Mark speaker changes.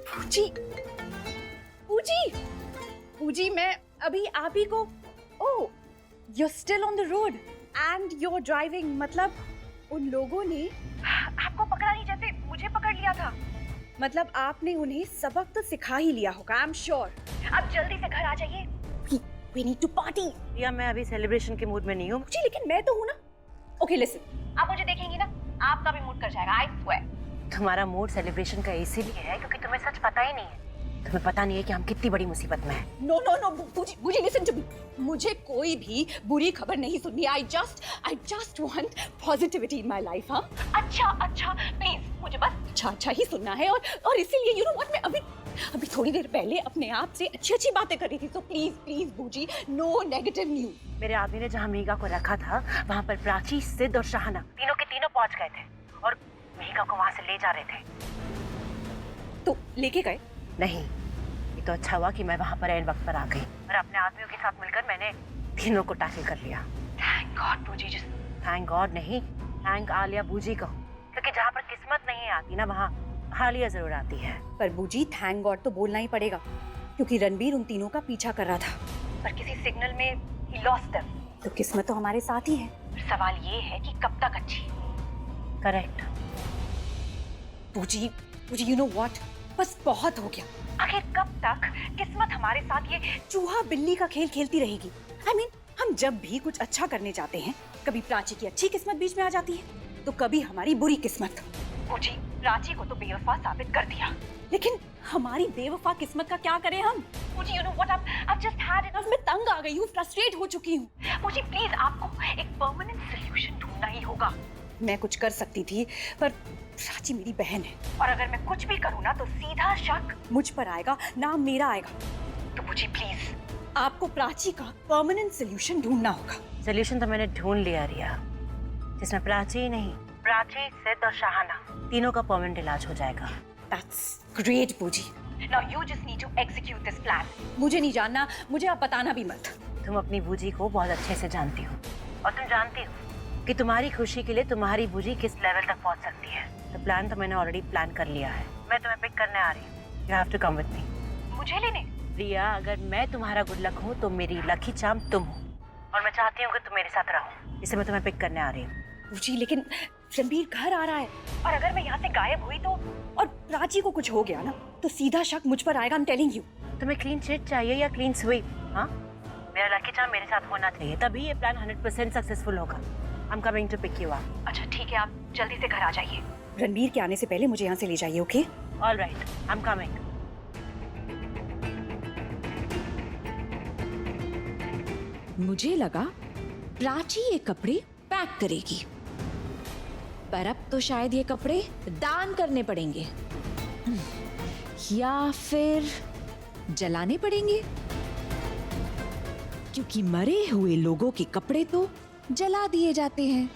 Speaker 1: पूजी, पूजी, पूजी, मैं अभी आप ही को। ओह, you're still on the road and you're driving। मतलब उन लोगों ने आपको पकड़ा नहीं जैसे मुझे पकड़ लिया था। मतलब आपने उन्हें सबक तो सिखा ही लिया होगा, आई एम श्योर। अब जल्दी से घर आ जाइए। We need to party।
Speaker 2: या मैं अभी सेलिब्रेशन के मूड में नहीं हूँ।
Speaker 1: जी लेकिन मैं तो हूँ ना। ओके लिसन, आप मुझे देखेंगी ना, आपका भी मूड कर जाएगा, आई स्वेयर।
Speaker 2: तुम्हारा मूड सेलिब्रेशन का इसीलिए है क्योंकि तुम्हें सच पता ही नहीं है। तुम्हें पता नहीं है कि हम कितनी बड़ी मुसीबत में हैं।
Speaker 1: नो नो नो, पूजी लिसन टू मी। मुझे कोई भी बुरी खबर नहीं सुननी। I just want positivity in my life. हाँ, अच्छा प्लीज, मुझे बस अच्छा ही सुनना है। और इसीलिए यू नो व्हाट, मैं अभी थोड़ी देर पहले अपने आप से अच्छी बातें कर रही थी। तो प्लीज बूजी, नो नेगेटिव न्यूज।
Speaker 2: मेरे आदमी ने जहाँ मीगा को रखा था वहाँ पर प्राची, सिद्ध और शाहना तीनों के तीनों पहुँच गए थे और मीगा को वहाँ से ले जा रहे थे।
Speaker 1: तो लेके गए?
Speaker 2: नहीं, ये तो अच्छा हुआ कि मैं वहाँ पर एंड वक्त पर आ गई और अपने आदमियों के साथ मिलकर मैंने तीनों को टैकल कर लिया।
Speaker 1: थैंक गॉड बूजी।
Speaker 2: थैंक गॉड नहीं, थैंक आलिया बूजी को, क्योंकि जहाँ पर किस्मत नहीं आती ना वहाँ आलिया जरूर आती है।
Speaker 1: पर बूजी थैंक गॉड तो बोलना ही पड़ेगा क्योंकि रणबीर उन तीनों का पीछा कर रहा था, पर किसी सिग्नल में ही लॉस्ट देम। तो किस्मत तो हमारे साथ ही है। सवाल ये है कि कब तक अच्छी।
Speaker 2: करेक्ट
Speaker 1: बूजी यू नो व्हाट, बस बहुत हो गया। आखिर कब तक किस्मत हमारे साथ ये चूहा बिल्ली का खेल खेलती रहेगी? I mean, हम जब भी कुछ अच्छा करने जाते हैं, कभी प्राची की अच्छी किस्मत बीच में आ जाती है तो कभी हमारी बुरी किस्मत। बूजी, प्राची को तो बेवफा साबित कर दिया, लेकिन हमारी बेवफा किस्मत का क्या करें हम? बूजी you know what, I've just had enough। मैं तंग आ गई हूँ, फ्रस्ट्रेट हो चुकी हूँ। बूजी प्लीज, आपको एक परमानेंट सॉल्यूशन ढूंढना ही होगा। मैं कुछ कर सकती थी पर प्राची मेरी बहन है और अगर मैं कुछ भी करूँ ना तो सीधा शक मुझ पर आएगा, नाम मेरा आएगा। तो बूजी प्लीज, आपको प्राची का परमानेंट सॉल्यूशन ढूंढना होगा।
Speaker 2: सॉल्यूशन तो मैंने ढूंढ लिया रिया, जिसमें प्राची नहीं, प्राची, सिद्ध और शाहना तीनों का परमानेंट इलाज हो जाएगा।
Speaker 1: That's great बूजी। Now you just need to execute this plan। मुझे नहीं जानना, मुझे आप बताना भी मत।
Speaker 2: तुम अपनी बूजी को बहुत अच्छे से जानती हो और तुम जानती हो कि तुम्हारी खुशी के लिए तुम्हारी बूजी किस लेवल तक पहुंच सकती है। तो प्लान तो मैंने ऑलरेडी प्लान कर लिया है। मैं तुम्हें पिक करने आ रही हूँ। You have to come with me। मुझे लेने? रिया, अगर मैं तुम्हारा गुड लक हूँ तो मेरी लकी चार्म तुम हो और मैं चाहती हूँ कि तुम मेरे साथ रहो, इसलिए मैं तुम्हें पिक करने आ रही हूँ। बूजी लेकिन रणबीर घर आ रहा है और अगर मैं यहाँ से गायब हुई तो और प्राची को कुछ हो गया ना तो सीधा शक मुझ पर आएगा। I'm telling you। तुम्हें क्लीन चिट चाहिए या क्लीन स्वीप? हाँ, मेरा लकी चार्म मेरे साथ होना चाहिए, तभी ये प्लान 100% सक्सेसफुल होगा। I'm coming to pick you up। अच्छा ठीक है, आप जल्दी से घर आ जाइए। रणबीर के आने से पहले मुझे यहाँ से ले जाइए, okay? All right, I'm coming।
Speaker 3: मुझे लगा प्राची ये कपड़े पैक करेगी, पर अब तो शायद ये कपड़े दान करने पड़ेंगे या फिर जलाने पड़ेंगे, क्योंकि मरे हुए लोगों के कपड़े तो जला दिए जाते हैं।